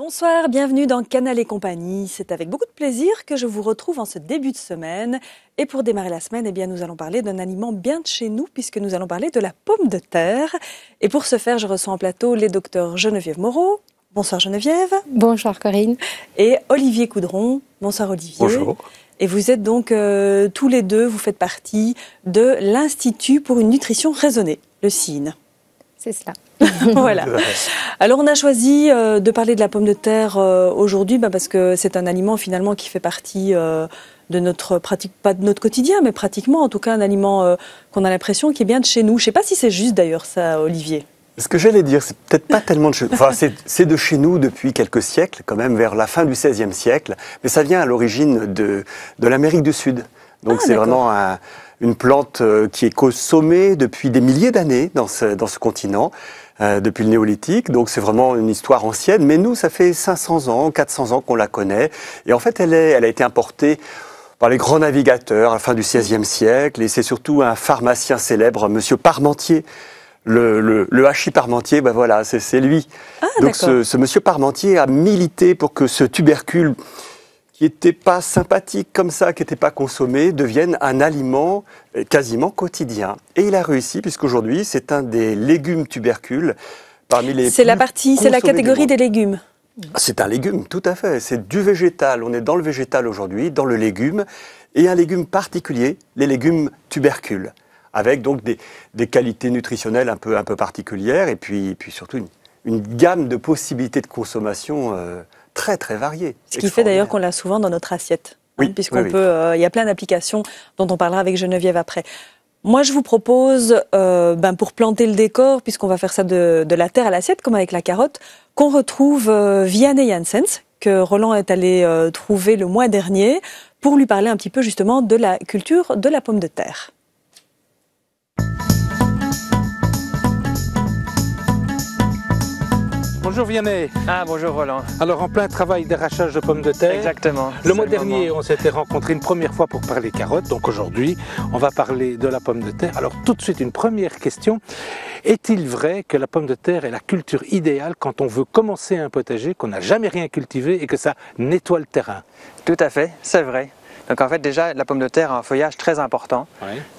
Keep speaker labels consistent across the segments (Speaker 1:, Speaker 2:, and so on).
Speaker 1: Bonsoir, bienvenue dans Canal et compagnie. C'est avec beaucoup de plaisir que je vous retrouve en ce début de semaine. Et pour démarrer la semaine, eh bien, nous allons parler d'un aliment bien de chez nous puisque nous allons parler de la pomme de terre. Et pour ce faire, je reçois en plateau les docteurs Geneviève Moreau. Bonsoir Geneviève.
Speaker 2: Bonsoir Corinne.
Speaker 1: Et Olivier Coudron. Bonsoir Olivier.
Speaker 3: Bonjour.
Speaker 1: Et vous êtes donc tous les deux, vous faites partie de l'Institut pour une nutrition raisonnée, le CIN.
Speaker 2: C'est cela.
Speaker 1: Voilà. Alors on a choisi de parler de la pomme de terre aujourd'hui parce que c'est un aliment finalement qui fait partie de notre pratique, pas de notre quotidien, mais pratiquement en tout cas un aliment qu'on a l'impression qui est bien de chez nous. Je ne sais pas si c'est juste d'ailleurs ça, Olivier.
Speaker 3: Ce que j'allais dire, c'est peut-être pas tellement de chez nous. Enfin, c'est de chez nous depuis quelques siècles, quand même vers la fin du XVIe siècle, mais ça vient à l'origine de l'Amérique du Sud. Donc c'est vraiment une plante qui est consommée depuis des milliers d'années dans ce continent, depuis le néolithique. Donc c'est vraiment une histoire ancienne, mais nous, ça fait 500 ans, 400 ans qu'on la connaît. Et en fait, elle a été importée par les grands navigateurs à la fin du XVIe siècle, et c'est surtout un pharmacien célèbre, Monsieur Parmentier. Le hachis Parmentier, ben voilà, c'est lui.
Speaker 1: Ah,
Speaker 3: donc ce monsieur Parmentier a milité pour que ce tubercule, qui n'était pas sympathique comme ça, qui n'était pas consommé, devienne un aliment quasiment quotidien. Et il a réussi, puisqu'aujourd'hui, c'est un des légumes tubercules parmi les
Speaker 1: C'est la catégorie des légumes.
Speaker 3: C'est un légume, tout à fait. C'est du végétal. On est dans le végétal aujourd'hui, dans le légume, et un légume particulier, les légumes tubercules, avec donc des qualités nutritionnelles un peu particulières, et puis surtout une gamme de possibilités de consommation très très variées.
Speaker 1: Ce qui fait d'ailleurs qu'on l'a souvent dans notre assiette,
Speaker 3: oui,
Speaker 1: puisqu'on peut. Il y a plein d'applications dont on parlera avec Geneviève après. Moi, je vous propose, pour planter le décor, puisqu'on va faire ça de la terre à l'assiette, comme avec la carotte, qu'on retrouve Vianney Janssens, que Roland est allé trouver le mois dernier, pour lui parler un petit peu justement de la culture de la pomme de terre.
Speaker 4: Bonjour Vianney.
Speaker 5: Ah bonjour Roland.
Speaker 4: Alors en plein travail d'arrachage de pommes de terre.
Speaker 5: Exactement.
Speaker 4: Le mois dernier on s'était rencontrés une première fois pour parler carottes, donc aujourd'hui on va parler de la pomme de terre. Alors tout de suite une première question. Est-il vrai que la pomme de terre est la culture idéale quand on veut commencer un potager, qu'on n'a jamais rien cultivé et que ça nettoie le terrain?
Speaker 5: Tout à fait, c'est vrai. Donc en fait déjà la pomme de terre a un feuillage très important,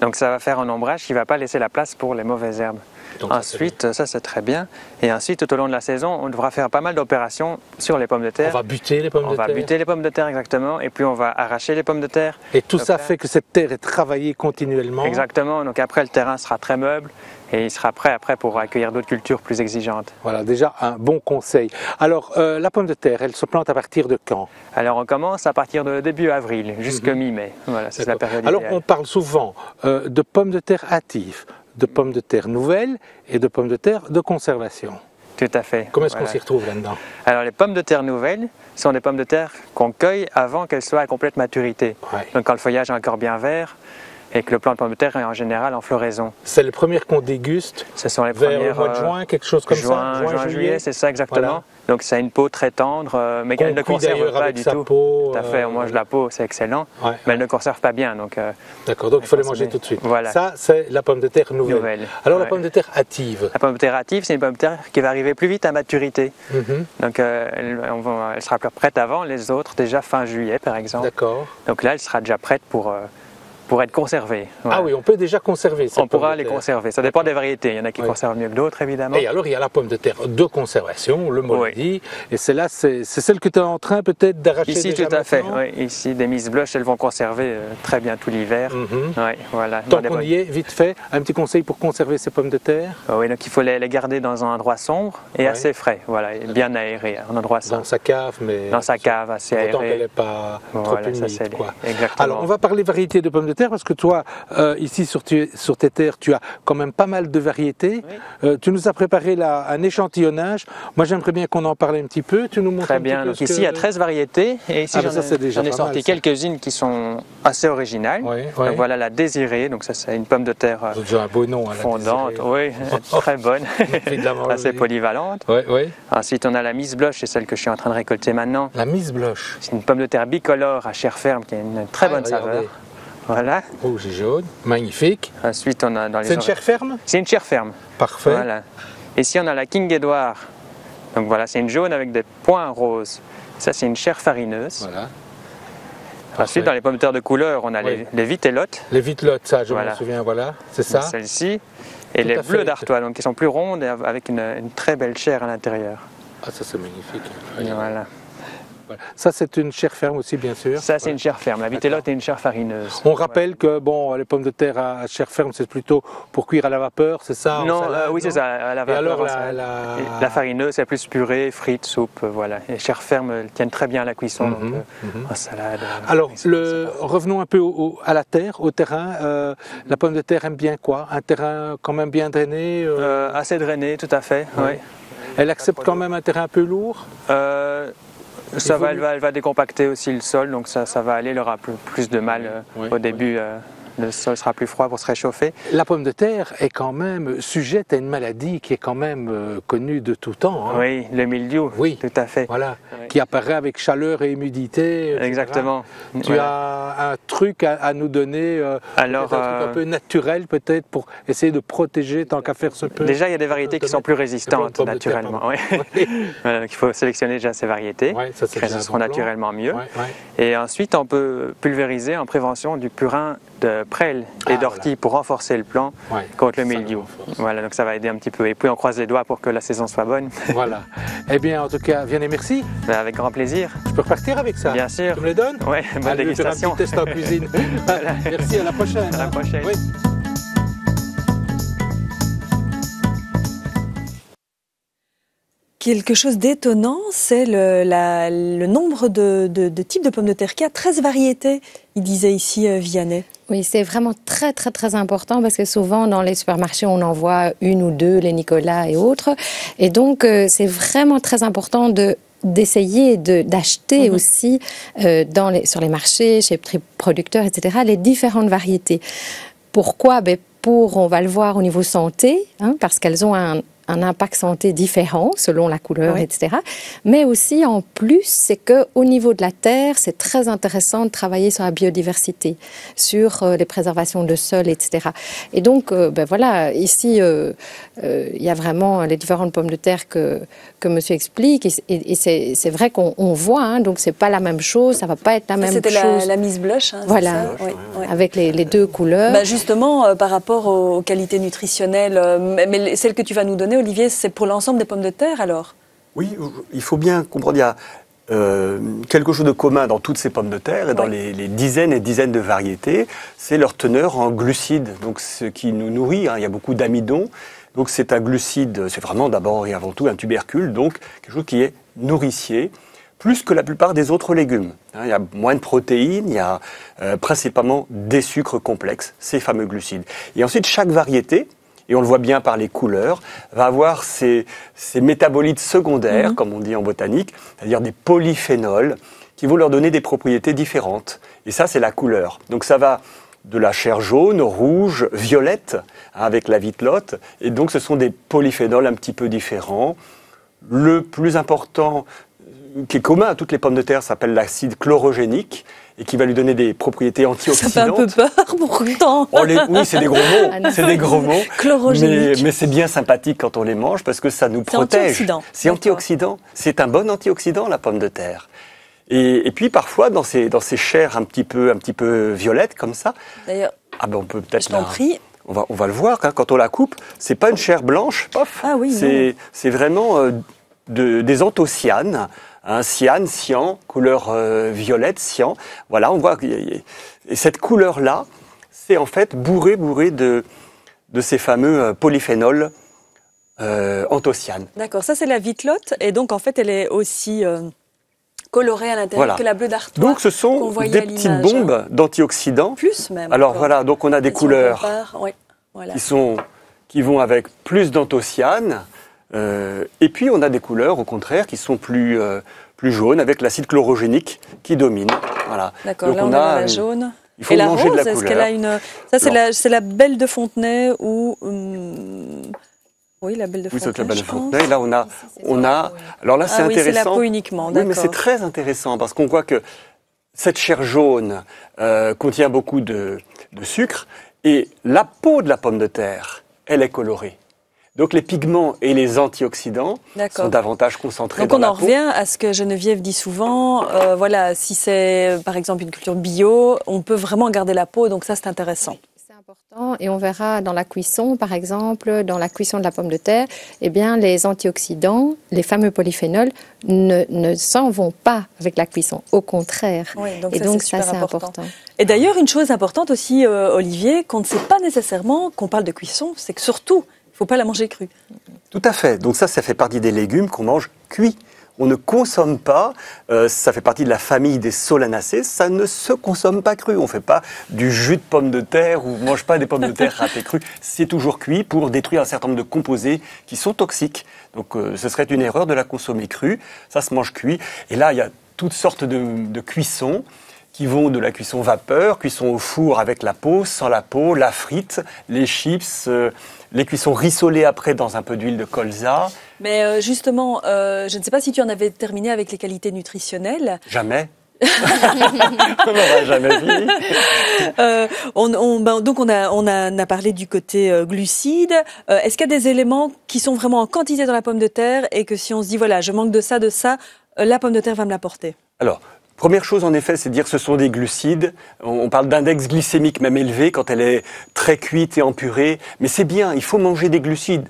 Speaker 5: donc ça va faire un ombrage qui ne va pas laisser la place pour les mauvaises herbes. Donc, ensuite, ça c'est très bien. Et ensuite, tout au long de la saison, on devra faire pas mal d'opérations sur les pommes de terre.
Speaker 4: On va buter les pommes de terre.
Speaker 5: On va buter les pommes de terre, exactement. Et puis on va arracher les pommes de terre.
Speaker 4: Et tout ça fait que cette terre est travaillée continuellement.
Speaker 5: Exactement. Donc après, le terrain sera très meuble. Et il sera prêt après pour accueillir d'autres cultures plus exigeantes.
Speaker 4: Voilà, déjà un bon conseil. Alors, la pomme de terre, elle se plante à partir de quand?
Speaker 5: Alors, on commence à partir de début avril, jusqu'à mi-mai. Voilà, c'est la période idéale.
Speaker 4: Alors, on parle souvent de pommes de terre hâtives, de pommes de terre nouvelles et de pommes de terre de conservation.
Speaker 5: Tout à fait.
Speaker 4: Comment est-ce qu'on s'y retrouve là-dedans?
Speaker 5: Alors, les pommes de terre nouvelles sont des pommes de terre qu'on cueille avant qu'elles soient à complète maturité. Donc, quand le feuillage est encore bien vert, et que le plant de pomme de terre est en général en floraison.
Speaker 4: C'est les premières qu'on déguste.
Speaker 5: Ce sont les
Speaker 4: vers
Speaker 5: premières.
Speaker 4: Au mois de juin, quelque chose comme
Speaker 5: ça. Juin, juillet, c'est ça exactement. Voilà. Donc ça a une peau très tendre, mais elle ne conserve pas du tout.
Speaker 4: Peau,
Speaker 5: tout à fait, on mange la peau, c'est excellent, mais elle ne conserve pas bien.
Speaker 4: D'accord, donc il faut les manger tout de suite.
Speaker 5: Voilà.
Speaker 4: Ça, c'est la pomme de terre nouvelle. Alors la pomme de terre hâtive.
Speaker 5: La pomme de terre hâtive, c'est une pomme de terre qui va arriver plus vite à maturité. Donc elle sera prête avant les autres, déjà fin juillet par exemple.
Speaker 4: D'accord.
Speaker 5: Donc là, elle sera déjà prête pour être conservée.
Speaker 4: Voilà. Ah oui, on peut déjà conserver.
Speaker 5: On pourra les conserver. Ça dépend des variétés. Il y en a qui conservent mieux que d'autres, évidemment.
Speaker 4: Et alors, il y a la pomme de terre de conservation, le mot le dit. Et celle-là, c'est celle que tu es en train peut-être d'arracher
Speaker 5: ici,
Speaker 4: déjà
Speaker 5: tout à fait.
Speaker 4: Oui.
Speaker 5: Ici, des Miss Blush, elles vont conserver très bien tout l'hiver. Voilà.
Speaker 4: Tant qu'on y est, vite fait, un petit conseil pour conserver ces pommes de terre?
Speaker 5: Oui, donc il faut les garder dans un endroit sombre et assez frais. Voilà, et bien aéré, un endroit sombre.
Speaker 4: Dans sa cave, mais...
Speaker 5: Dans sa cave, assez aéré.
Speaker 4: Autant qu'elle n'est pas trop humide, quoi.
Speaker 5: Exactement.
Speaker 4: Alors, on va parler variétés de pommes de terre, parce que toi, ici sur tes terres, tu as quand même pas mal de variétés. Tu nous as préparé là un échantillonnage. Moi, j'aimerais bien qu'on en parle un petit peu. Tu nous montres
Speaker 5: Très bien. Donc ici, il y a 13 variétés. Et ici, j'en ai sorti quelques-unes qui sont assez originales. Donc voilà la désirée. Donc ça, c'est une pomme de terre
Speaker 4: déjà un beau nom,
Speaker 5: fondante. Oui, très bonne. Assez polyvalente. Ensuite, on a la Miss Blush, c'est celle que je suis en train de récolter maintenant.
Speaker 4: La Miss Blush.
Speaker 5: C'est une pomme de terre bicolore à chair ferme qui a une très bonne saveur. Voilà.
Speaker 4: Rouge et jaune, magnifique.
Speaker 5: Ensuite, on a dans les.
Speaker 4: C'est une chair ferme?
Speaker 5: C'est une chair ferme.
Speaker 4: Parfait.
Speaker 5: Voilà. Ici, on a la King Edward, Donc voilà, c'est une jaune avec des points roses. Ça, c'est une chair farineuse.
Speaker 4: Voilà.
Speaker 5: Ensuite, dans les pommes de terre de couleur, on a les vitellottes.
Speaker 4: Les vitellottes, ça, je me souviens, voilà, c'est ça.
Speaker 5: Celle-ci. Et les bleus d'Artois, donc qui sont plus rondes et avec une très belle chair à l'intérieur.
Speaker 4: Ah, ça c'est magnifique.
Speaker 5: Voilà.
Speaker 4: Ça, c'est une chair ferme aussi, bien sûr.
Speaker 5: Ça, c'est une chair ferme. La vitellotte est une chair farineuse.
Speaker 4: On rappelle que bon, les pommes de terre à chair ferme, c'est plutôt pour cuire à la vapeur, c'est ça?
Speaker 5: Non, oui, c'est ça, à la vapeur.
Speaker 4: Et alors,
Speaker 5: la farineuse, c'est plus purée, frites, soupe, voilà. Les chairs fermes tiennent très bien à la cuisson, en salade.
Speaker 4: Alors, revenons un peu à la terre, au terrain. La pomme de terre aime bien quoi? Un terrain quand même bien drainé?
Speaker 5: Assez drainé, tout à fait, oui.
Speaker 4: Elle accepte quand même un terrain un peu lourd?
Speaker 5: Elle va décompacter aussi le sol, donc ça va aller, elle aura plus de mal au début. Le sol sera plus froid pour se réchauffer.
Speaker 4: La pomme de terre est quand même sujette à une maladie qui est quand même connue de tout temps. Hein.
Speaker 5: Oui, le mildiou, tout à fait.
Speaker 4: Voilà, qui apparaît avec chaleur et humidité.
Speaker 5: Exactement.
Speaker 4: Tu as un truc à nous donner,
Speaker 5: alors,
Speaker 4: un truc un peu naturel peut-être pour essayer de protéger tant qu'à faire ce peu.
Speaker 5: Déjà, il y a des variétés qui sont plus résistantes naturellement. Il faut sélectionner déjà ces variétés, qui résisteront naturellement mieux. Et ensuite, on peut pulvériser en prévention du purin de prêle et d'ortie pour renforcer le plant contre le mildiou. Voilà, donc ça va aider un petit peu. Et puis on croise les doigts pour que la saison soit bonne.
Speaker 4: Voilà. Eh bien, en tout cas, Vianney, merci.
Speaker 5: Avec grand plaisir.
Speaker 4: Je peux repartir avec ça?
Speaker 5: Bien sûr.
Speaker 4: Tu me les donnes?
Speaker 5: Oui, bonne dégustation.
Speaker 4: Faire un petit test en cuisine. Voilà. Merci, à la prochaine.
Speaker 5: À la prochaine.
Speaker 4: Oui.
Speaker 1: Quelque chose d'étonnant, c'est le nombre de types de pommes de terre qu'il y a, 13 variétés, il disait ici Vianney.
Speaker 2: Oui, c'est vraiment très, très, très important parce que souvent dans les supermarchés, on en voit une ou deux, les Nicolas et autres. Et donc, c'est vraiment très important d'essayer d'acheter aussi sur les marchés, chez les producteurs, etc., les différentes variétés. Pourquoi? On va le voir au niveau santé, parce qu'elles ont un impact santé différent selon la couleur, etc. Mais aussi, en plus, c'est qu'au niveau de la terre, c'est très intéressant de travailler sur la biodiversité, sur les préservations de sol, etc. Et donc, voilà, ici, il y a vraiment les différentes pommes de terre que monsieur explique. Et c'est vrai qu'on voit, donc c'est pas la même chose, ça va pas être la même chose.
Speaker 1: C'était la mise blush.
Speaker 2: Voilà, avec les deux couleurs.
Speaker 1: Justement, par rapport aux qualités nutritionnelles, mais celle que tu vas nous donner, Olivier, c'est pour l'ensemble des pommes de terre alors?
Speaker 3: Oui, il faut bien comprendre, il y a quelque chose de commun dans toutes ces pommes de terre et dans les dizaines et dizaines de variétés, c'est leur teneur en glucides, donc ce qui nous nourrit, il y a beaucoup d'amidon, donc c'est un glucide, c'est vraiment d'abord et avant tout un tubercule, donc quelque chose qui est nourricier, plus que la plupart des autres légumes. Il y a moins de protéines, il y a principalement des sucres complexes, ces fameux glucides. Et ensuite, chaque variété, et on le voit bien par les couleurs, va avoir ces métabolites secondaires, comme on dit en botanique, c'est-à-dire des polyphénols, qui vont leur donner des propriétés différentes. Et ça, c'est la couleur. Donc ça va de la chair jaune, rouge, violette, avec la vitelotte, et donc ce sont des polyphénols un petit peu différents. Le plus important, qui est commun à toutes les pommes de terre, s'appelle l'acide chlorogénique, et qui va lui donner des propriétés antioxydantes.
Speaker 1: Ça fait un peu peur pourtant.
Speaker 3: Oui, c'est des gros mots. C'est des gros mots.
Speaker 1: Chlorogénique.
Speaker 3: Mais c'est bien sympathique quand on les mange parce que ça nous protège. C'est antioxydant. C'est un bon antioxydant, la pomme de terre. Et puis parfois, dans ces chairs un petit peu violettes comme ça,
Speaker 1: d'ailleurs,
Speaker 3: on peut peut-être.
Speaker 1: Je t'en prie.
Speaker 3: On va le voir quand on la coupe. C'est pas une chair blanche.
Speaker 1: Ah oui.
Speaker 3: C'est vraiment des anthocyanes. Cyan, couleur violette, cyan. Voilà, on voit et cette couleur-là, c'est en fait bourré de ces fameux polyphénols anthocyanes. D'accord,
Speaker 1: ça c'est la vitelotte, et donc en fait elle est aussi colorée à l'intérieur que la bleue d'Artois.
Speaker 3: Donc ce sont des petites bombes d'antioxydants.
Speaker 1: Plus même.
Speaker 3: Alors voilà, donc on a des couleurs qui vont avec plus d'anthocyanes. Et puis on a des couleurs au contraire qui sont plus jaunes avec l'acide chlorogénique qui domine. Voilà.
Speaker 1: D'accord,
Speaker 3: donc
Speaker 1: là on a la jaune.
Speaker 3: Il faut manger de la couleur.
Speaker 1: Est-ce qu'elle a une... Ça c'est la belle de Fontenay ou... Oui, la belle de Fontenay.
Speaker 3: Oui, c'est la belle de Fontenay. Là on a... Alors là c'est intéressant.
Speaker 1: C'est la peau uniquement, d'accord.
Speaker 3: Oui, mais c'est très intéressant parce qu'on voit que cette chair jaune contient beaucoup de sucre et la peau de la pomme de terre, elle est colorée. Donc les pigments et les antioxydants sont davantage concentrés dans la peau.
Speaker 1: Donc on en revient à ce que Geneviève dit souvent, voilà, si c'est par exemple une culture bio, on peut vraiment garder la peau, donc ça c'est intéressant.
Speaker 2: C'est important et on verra dans la cuisson, par exemple, dans la cuisson de la pomme de terre, eh bien les antioxydants, les fameux polyphénols, ne s'en vont pas avec la cuisson, au contraire.
Speaker 1: Oui, donc
Speaker 2: et
Speaker 1: ça,
Speaker 2: donc
Speaker 1: c'est
Speaker 2: ça
Speaker 1: important.
Speaker 2: c'est important.
Speaker 1: Et d'ailleurs, une chose importante aussi, Olivier, qu'on ne sait pas nécessairement qu'on parle de cuisson, c'est que surtout, il ne faut pas la manger crue.
Speaker 3: Tout à fait. Donc ça fait partie des légumes qu'on mange cuits. On ne consomme pas, ça fait partie de la famille des solanacées, ça ne se consomme pas cru. On ne fait pas du jus de pomme de terre ou on ne mange pas des pommes de terre râpées crues. C'est toujours cuit pour détruire un certain nombre de composés qui sont toxiques. Donc ce serait une erreur de la consommer crue. Ça se mange cuit. Et là, il y a toutes sortes de cuissons qui vont de la cuisson vapeur, cuisson au four avec la peau, sans la peau, la frite, les chips, les cuissons rissolées après dans un peu d'huile de colza.
Speaker 1: Mais justement, je ne sais pas si tu en avais terminé avec les qualités nutritionnelles.
Speaker 3: Jamais. On n'aura jamais fini.
Speaker 1: Donc on a parlé du côté glucides. Est-ce qu'il y a des éléments qui sont vraiment en quantité dans la pomme de terre et que si on se dit voilà, je manque de ça, la pomme de terre va me l'apporter?
Speaker 3: Alors, première chose, en effet, c'est de dire que ce sont des glucides. On parle d'index glycémique même élevé quand elle est très cuite et empurée. Mais c'est bien, il faut manger des glucides.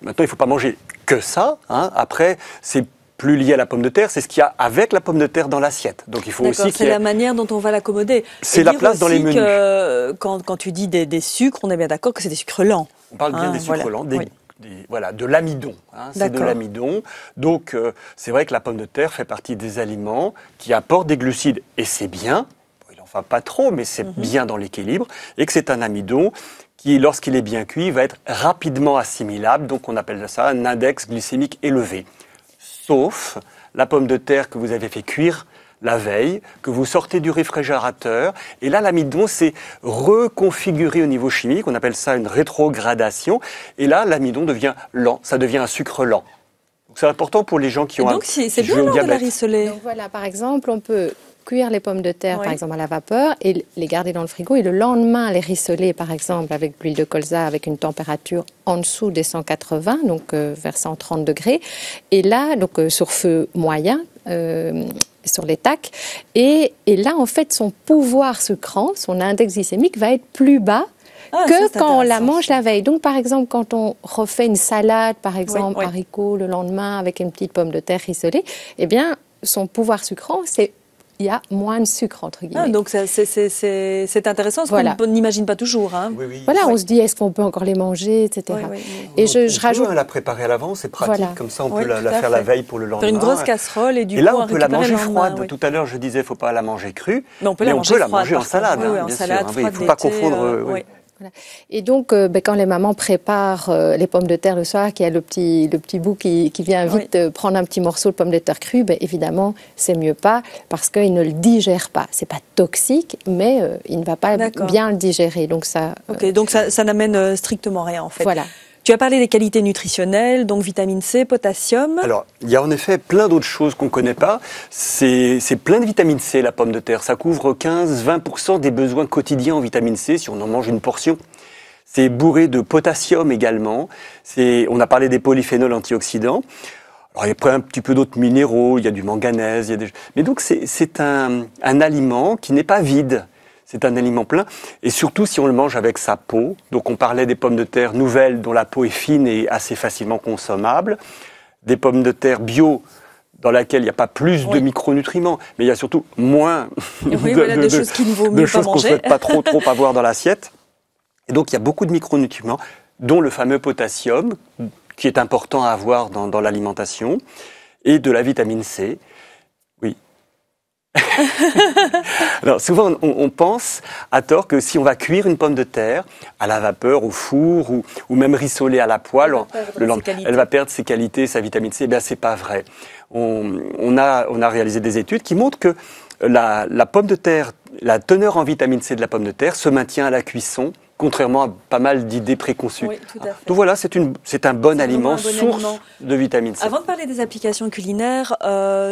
Speaker 3: Maintenant, il ne faut pas manger que ça. Après, c'est plus lié à la pomme de terre, c'est ce qu'il y a avec la pomme de terre dans l'assiette. Donc il faut aussi
Speaker 1: c'est la manière dont on va l'accommoder.
Speaker 3: C'est la place dans les menus.
Speaker 1: Quand tu dis des sucres, on est bien d'accord que c'est des sucres lents.
Speaker 3: On parle bien des sucres lents, de l'amidon. C'est de l'amidon. Donc c'est vrai que la pomme de terre fait partie des aliments qui apportent des glucides. Et c'est bien, il n'en faut pas trop, mais c'est bien dans l'équilibre. Et que c'est un amidon qui, lorsqu'il est bien cuit, va être rapidement assimilable. Donc on appelle ça un index glycémique élevé. Sauf la pomme de terre que vous avez fait cuire la veille, que vous sortez du réfrigérateur. Et là, l'amidon s'est reconfiguré au niveau chimique. On appelle ça une rétrogradation. Et là, l'amidon devient lent. Ça devient un sucre lent. Donc, c'est important pour les gens qui ont
Speaker 1: donc, c'est bien de la rissoler.
Speaker 2: Donc voilà, par exemple, on peut cuire les pommes de terre, par exemple, à la vapeur et les garder dans le frigo. Et le lendemain, les rissoler, par exemple, avec l'huile de colza, avec une température en dessous des 180, donc vers 130 degrés. Et là, donc sur feu moyen, sur les tacs. Et là, en fait, son pouvoir sucrant, son index glycémique va être plus bas que quand on la mange la veille. Donc, par exemple, quand on refait une salade, par exemple, haricots le lendemain avec une petite pomme de terre rissolée, eh bien, son pouvoir sucrant, il y a moins de sucre, entre guillemets.
Speaker 1: Donc c'est intéressant, parce qu'on n'imagine pas toujours.
Speaker 2: On se dit, est-ce qu'on peut encore les manger, etc.
Speaker 3: Et je rajoute... la préparer à l'avance, c'est pratique, comme ça on peut la faire la veille pour le lendemain.
Speaker 1: Faire une grosse casserole et
Speaker 3: là on peut la manger froide. Tout à l'heure je disais, il ne faut pas la manger crue, mais on peut la manger en salade, bien sûr. Il ne faut pas confondre...
Speaker 2: Et donc, quand les mamans préparent les pommes de terre le soir, qu'il y a le petit bout qui vient vite prendre un petit morceau de pomme de terre crue, bien c'est mieux pas, parce qu'il ne le digère pas. C'est pas toxique, mais il ne va pas bien le digérer. Donc ça.
Speaker 1: Donc ça n'amène strictement rien en fait.
Speaker 2: Voilà.
Speaker 1: Tu as parlé des qualités nutritionnelles, donc vitamine C, potassium.
Speaker 3: Alors, il y a en effet plein d'autres choses qu'on ne connaît pas. C'est plein de vitamine C, la pomme de terre. Ça couvre 15-20% des besoins quotidiens en vitamine C si on en mange une portion. C'est bourré de potassium également. On a parlé des polyphénols antioxydants. Alors, il y a un petit peu d'autres minéraux, il y a du manganèse. Mais donc, c'est un aliment qui n'est pas vide. C'est un aliment plein, et surtout si on le mange avec sa peau. Donc on parlait des pommes de terre nouvelles dont la peau est fine et assez facilement consommable. Des pommes de terre bio dans lesquelles il n'y a pas plus de micronutriments, mais il y a surtout moins
Speaker 1: de choses qu'il ne vaut mieux pas manger.
Speaker 3: Qu'on ne souhaite pas trop avoir dans l'assiette. Et donc il y a beaucoup de micronutriments, dont le fameux potassium, qui est important à avoir dans l'alimentation, et de la vitamine C. Alors souvent on pense à tort que si on va cuire une pomme de terre à la vapeur, au four ou même rissoler à la poêle, elle va perdre ses qualités, sa vitamine C. Eh bien c'est pas vrai. On a réalisé des études qui montrent que la pomme de terre, la teneur en vitamine C de la pomme de terre se maintient à la cuisson, contrairement à pas mal d'idées préconçues.
Speaker 1: Oui, tout à fait.
Speaker 3: Donc voilà, c'est un bon aliment, source de vitamine C.
Speaker 1: Avant de parler des applications culinaires,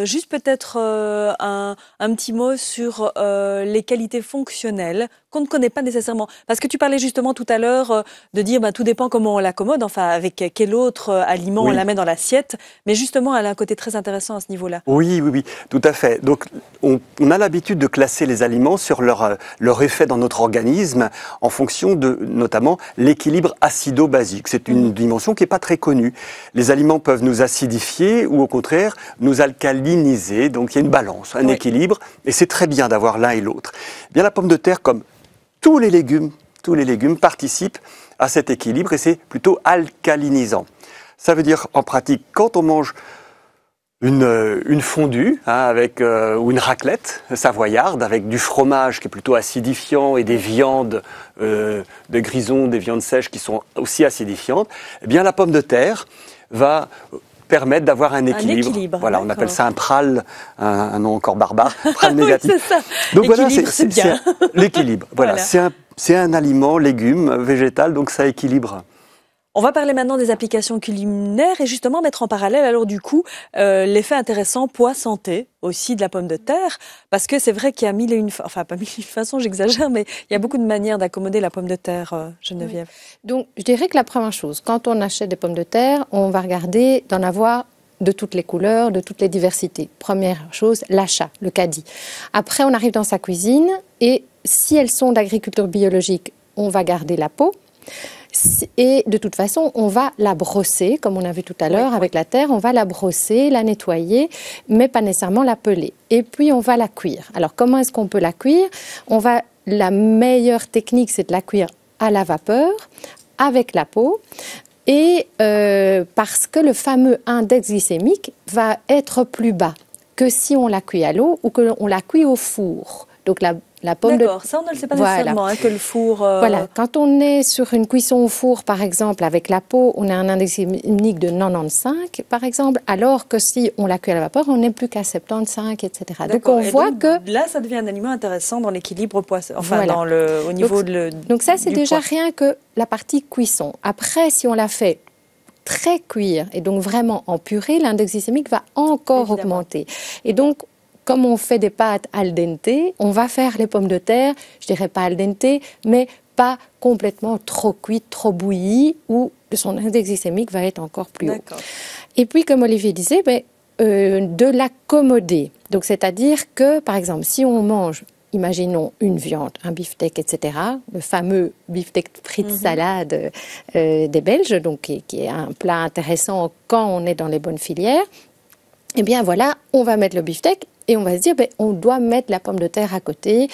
Speaker 1: juste peut-être un petit mot sur les qualités fonctionnelles qu'on ne connaît pas nécessairement. Parce que tu parlais justement tout à l'heure de dire tout dépend comment on l'accommode, enfin avec quel autre aliment on la met dans l'assiette. Mais justement, elle a un côté très intéressant à ce niveau-là.
Speaker 3: Oui, tout à fait. Donc on a l'habitude de classer les aliments sur leur effet dans notre organisme en fonction de notamment l'équilibre acido-basique. C'est une dimension qui n'est pas très connue. Les aliments peuvent nous acidifier ou au contraire nous alcaliniser. Donc il y a une balance, un équilibre, et c'est très bien d'avoir l'un et l'autre. Bien, la pomme de terre, comme tous les légumes participent à cet équilibre et c'est plutôt alcalinisant. Ça veut dire en pratique, quand on mange une fondue ou une raclette savoyarde avec du fromage qui est plutôt acidifiant et des viandes de grisons, des viandes sèches qui sont aussi acidifiantes, eh bien la pomme de terre va permettre d'avoir un équilibre. Voilà, on appelle ça un pral, un nom encore barbare, pral négatif.
Speaker 1: Oui, c'est ça.
Speaker 3: Donc voilà,
Speaker 1: c'est bien.
Speaker 3: L'équilibre. Voilà, c'est un aliment, légume, végétal, donc ça équilibre.
Speaker 1: On va parler maintenant des applications culinaires et justement mettre en parallèle alors du coup l'effet intéressant poids-santé aussi de la pomme de terre, parce que c'est vrai qu'il y a mille et une façons, j'exagère, mais il y a beaucoup de manières d'accommoder la pomme de terre, Geneviève.
Speaker 2: Oui. Donc je dirais que la première chose, quand on achète des pommes de terre, on va regarder d'en avoir de toutes les couleurs, de toutes les diversités. Première chose, l'achat, le caddie. Après, on arrive dans sa cuisine et si elles sont d'agriculture biologique, on va garder la peau. Et de toute façon, on va la brosser, comme on a vu tout à l'heure avec la terre, on va la brosser, la nettoyer, mais pas nécessairement la peler. Et puis, on va la cuire. Alors, comment est-ce qu'on peut la cuire ? La meilleure technique, c'est de la cuire à la vapeur, avec la peau, et parce que le fameux index glycémique va être plus bas que si on la cuit à l'eau ou que on la cuit au four. Donc, la pomme
Speaker 1: D'accord, ça on ne le sait pas nécessairement, que le four...
Speaker 2: Voilà, quand on est sur une cuisson au four, par exemple, avec la peau, on a un index glycémique de 95, par exemple, alors que si on la cuit à la vapeur, on n'est plus qu'à 75, etc. Donc on voit que...
Speaker 1: Là, ça devient un aliment intéressant dans l'équilibre poisson, au niveau
Speaker 2: donc ça, c'est déjà
Speaker 1: poids.
Speaker 2: rien que la partie cuisson. Après, si on la fait très cuire, et donc vraiment en purée, l'index glycémique va encore augmenter. Et donc, comme on fait des pâtes al dente, on va faire les pommes de terre, je dirais pas al dente, mais pas complètement trop cuites, trop bouillies, où son index glycémique va être encore plus haut. Et puis, comme Olivier disait, de l'accommoder. Donc, c'est-à-dire que, par exemple, si on mange, imaginons une viande, un beefsteak, etc., le fameux beefsteak frites salade des Belges, donc qui est un plat intéressant quand on est dans les bonnes filières, eh bien voilà, on va mettre le beefsteak et on va se dire, on doit mettre la pomme de terre à côté,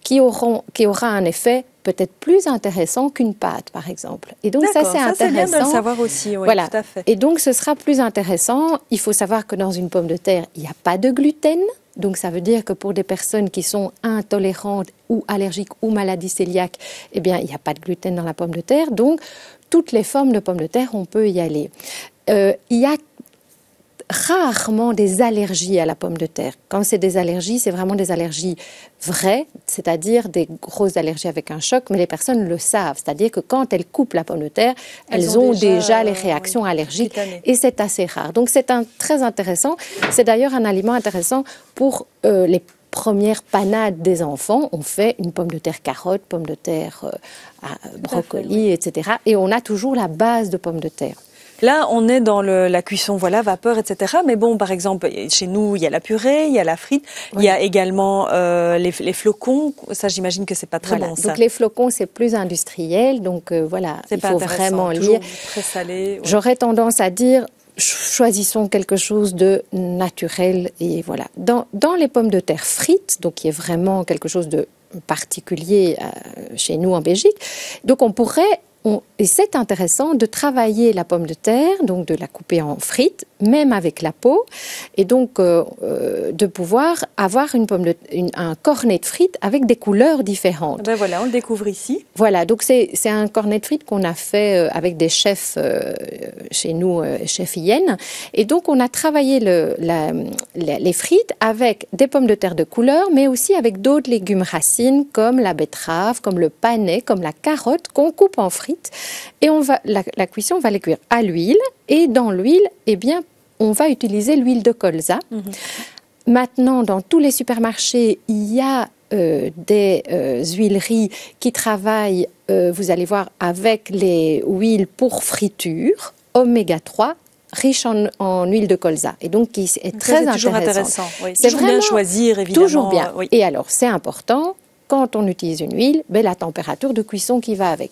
Speaker 2: qui aura un effet peut-être plus intéressant qu'une pâte, par exemple. Et donc ça, c'est intéressant.
Speaker 1: C'est bien de le savoir aussi, oui,
Speaker 2: voilà.
Speaker 1: Tout à fait.
Speaker 2: Et donc, ce sera plus intéressant. Il faut savoir que dans une pomme de terre, il n'y a pas de gluten. Donc, ça veut dire que pour des personnes qui sont intolérantes ou allergiques ou maladies cœliaques, eh bien, il n'y a pas de gluten dans la pomme de terre. Donc, toutes les formes de pommes de terre, on peut y aller. Il y a rarement des allergies à la pomme de terre. Quand c'est des allergies, c'est vraiment des allergies vraies, c'est-à-dire des grosses allergies avec un choc, mais les personnes le savent. C'est-à-dire que quand elles coupent la pomme de terre, elles ont déjà les réactions allergiques et c'est assez rare. Donc c'est très intéressant. C'est d'ailleurs un aliment intéressant pour les premières panades des enfants. On fait une pomme de terre carotte, pomme de terre brocoli, etc. Et on a toujours la base de pomme de terre.
Speaker 1: Là, on est dans la cuisson, vapeur, etc. Mais bon, par exemple, chez nous, il y a la purée, il y a la frite, il y a également les flocons. Ça, j'imagine que c'est pas très bon, ça.
Speaker 2: Donc les flocons, c'est plus industriel. Donc il faut vraiment lire.
Speaker 1: Très salé. Ouais.
Speaker 2: J'aurais tendance à dire, choisissons quelque chose de naturel. Et voilà. Dans les pommes de terre frites, donc qui est vraiment quelque chose de particulier chez nous en Belgique, donc on pourrait... Et c'est intéressant de travailler la pomme de terre, donc de la couper en frites, même avec la peau, et donc de pouvoir avoir un cornet de frites avec des couleurs différentes.
Speaker 1: Ben voilà, on le découvre ici.
Speaker 2: Voilà, donc c'est un cornet de frites qu'on a fait avec des chefs chez nous, chefs Yen, et donc on a travaillé les frites avec des pommes de terre de couleur, mais aussi avec d'autres légumes racines comme la betterave, comme le panais, comme la carotte qu'on coupe en frites. Et la cuisson, on va les cuire à l'huile. Et dans l'huile, eh bien, on va utiliser l'huile de colza. Maintenant, dans tous les supermarchés, il y a des huileries qui travaillent, vous allez voir, avec les huiles pour friture, oméga 3, riche en huile de colza, et donc qui est très intéressant.
Speaker 1: Oui. C'est toujours bien choisir, évidemment.
Speaker 2: Toujours bien. Oui. Et alors, c'est important, quand on utilise une huile, la température de cuisson qui va avec.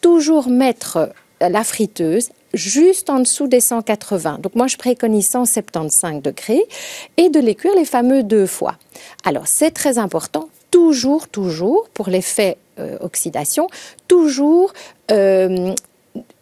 Speaker 2: Toujours mettre la friteuse juste en dessous des 180. Donc moi, je préconise 175 degrés et de les cuire les fameux 2 fois. Alors, c'est très important, toujours, pour l'effet oxydation, toujours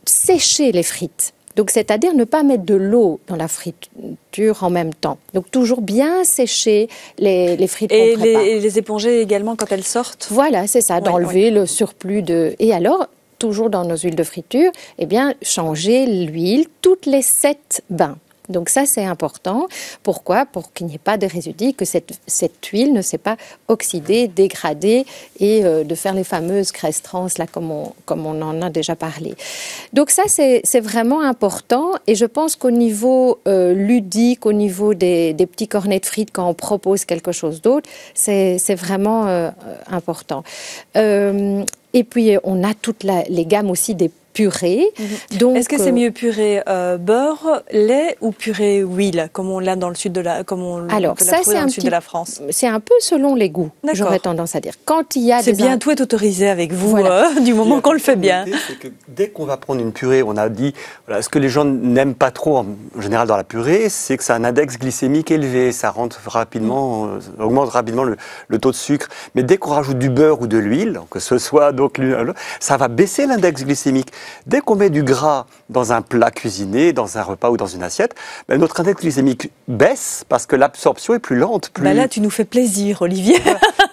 Speaker 2: sécher les frites. Donc, c'est-à-dire ne pas mettre de l'eau dans la friture en même temps. Donc, toujours bien sécher les frites qu'on prépare.
Speaker 1: Et les éponger également quand elles sortent.
Speaker 2: Voilà, c'est ça, d'enlever le surplus de... Et alors, toujours dans nos huiles de friture, eh bien, changer l'huile toutes les 7 bains. Donc ça, c'est important. Pourquoi? Pour qu'il n'y ait pas de résidus, que cette huile ne s'est pas oxydée, dégradée et de faire les fameuses graisses trans, là, comme on en a déjà parlé. Donc ça, c'est vraiment important. Et je pense qu'au niveau ludique, au niveau des petits cornets de frites, quand on propose quelque chose d'autre, c'est vraiment important. Et puis, on a toutes les gammes aussi des purée. Donc,
Speaker 1: est-ce que c'est mieux purée beurre, lait ou purée huile, comme on l'a dans le sud de la, sud de la France?
Speaker 2: C'est un peu selon les goûts, j'aurais tendance à dire. Quand il y a
Speaker 1: c'est bien, tout est autorisé avec vous, du moment qu'on le fait bien.
Speaker 3: C'est que dès qu'on va prendre une purée, on a dit, ce que les gens n'aiment pas trop en général dans la purée, c'est que ça a un index glycémique élevé, ça rentre rapidement, augmente rapidement le taux de sucre. Mais dès qu'on rajoute du beurre ou de l'huile, que ce soit donc ça va baisser l'index glycémique. Dès qu'on met du gras dans un plat cuisiné, dans un repas ou dans une assiette, notre index glycémique baisse parce que l'absorption est plus lente.
Speaker 1: Là, tu nous fais plaisir, Olivier.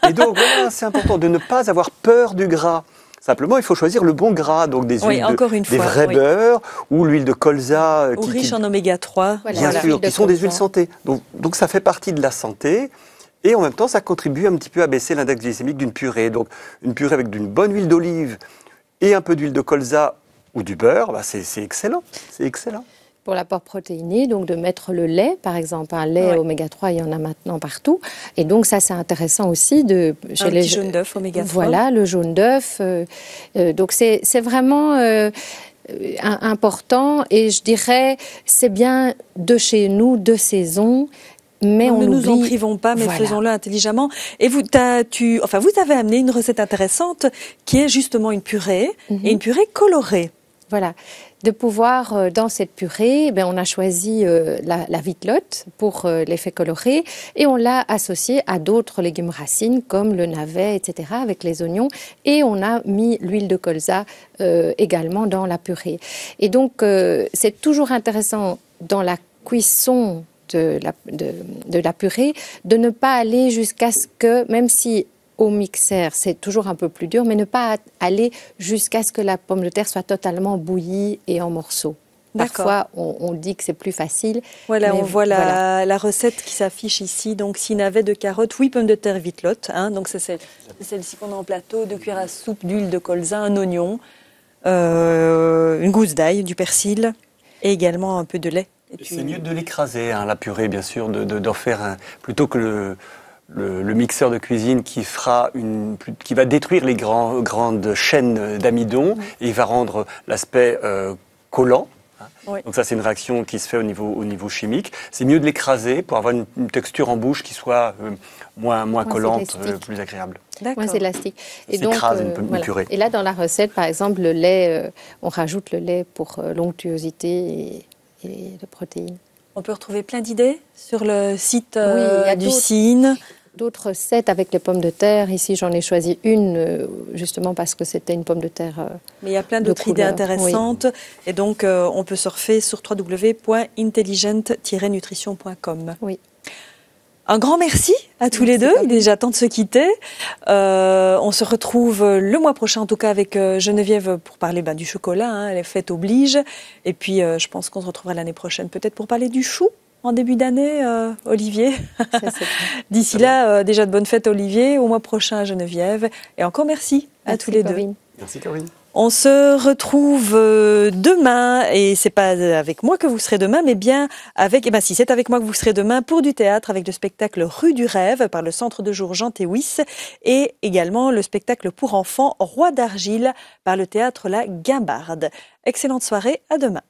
Speaker 3: Et donc, voilà, c'est important de ne pas avoir peur du gras. Simplement, il faut choisir le bon gras, donc des huiles, des vrais beurres ou l'huile de colza.
Speaker 1: Ou riche en oméga 3.
Speaker 3: Bien sûr, qui sont des huiles santé. Donc, ça fait partie de la santé. Et en même temps, ça contribue un petit peu à baisser l'index glycémique d'une purée. Donc, une purée avec d'une bonne huile d'olive et un peu d'huile de colza ou du beurre, c'est excellent. C'est excellent.
Speaker 2: Pour l'apport protéiné, donc de mettre le lait, par exemple, un lait oméga 3, il y en a maintenant partout. Et donc ça, c'est intéressant aussi de...
Speaker 1: Chez les jaune d'œuf oméga 3.
Speaker 2: Voilà, le jaune d'œuf. Donc c'est vraiment... important, et je dirais, c'est bien de chez nous, de saison. Mais
Speaker 1: ne nous en privons pas, mais faisons-le intelligemment. Et vous avez amené une recette intéressante qui est justement une purée, et une purée colorée.
Speaker 2: Voilà. De pouvoir, dans cette purée, on a choisi la vitelotte pour l'effet coloré, et on l'a associée à d'autres légumes racines comme le navet, etc., avec les oignons, et on a mis l'huile de colza également dans la purée. Et donc, c'est toujours intéressant dans la cuisson de la purée, de ne pas aller jusqu'à ce que, même si au mixeur c'est toujours un peu plus dur, mais ne pas aller jusqu'à ce que la pomme de terre soit totalement bouillie et en morceaux. Parfois, on dit que c'est plus facile.
Speaker 1: Voilà, on voit la recette qui s'affiche ici. Donc, 6 navets de carottes, 8 pommes de terre vitelotte. Donc, c'est celle-ci qu'on a en plateau, 2 cuillères à soupe d'huile de colza, un oignon, une gousse d'ail, du persil et également un peu de lait.
Speaker 3: C'est mieux de l'écraser, la purée, bien sûr, d'en faire plutôt que le mixeur de cuisine qui va détruire les grandes chaînes d'amidon et il va rendre l'aspect collant. Donc ça, c'est une réaction qui se fait au niveau chimique. C'est mieux de l'écraser pour avoir une texture en bouche qui soit moins collante, plus agréable.
Speaker 2: Moins élastique.
Speaker 3: Et donc, une purée.
Speaker 2: Et là, dans la recette, par exemple, le lait, on rajoute le lait pour l'onctuosité et de protéines.
Speaker 1: On peut retrouver plein d'idées sur le site du CIN.
Speaker 2: D'autres recettes avec les pommes de terre. Ici, j'en ai choisi une, justement parce que c'était une pomme de terre.
Speaker 1: Mais il y a plein d'autres idées intéressantes. Oui. Et donc, on peut surfer sur www.intelligent-nutrition.com.
Speaker 2: Oui.
Speaker 1: Un grand merci à tous les deux. Il est déjà temps de se quitter. On se retrouve le mois prochain, en tout cas, avec Geneviève pour parler du chocolat. Les fêtes obligent. Et puis, je pense qu'on se retrouvera l'année prochaine, peut-être pour parler du chou. En début d'année, Olivier. D'ici là, déjà de bonnes fêtes, Olivier. Au mois prochain, Geneviève. Et encore merci à tous les deux.
Speaker 3: Merci, Corinne.
Speaker 1: On se retrouve demain, et c'est pas avec moi que vous serez demain, mais bien avec, si c'est avec moi que vous serez demain pour du théâtre avec le spectacle Rue du Rêve par le centre de jour Jean Théouis et également le spectacle pour enfants Roi d'argile par le théâtre La Guimbarde. Excellente soirée, à demain.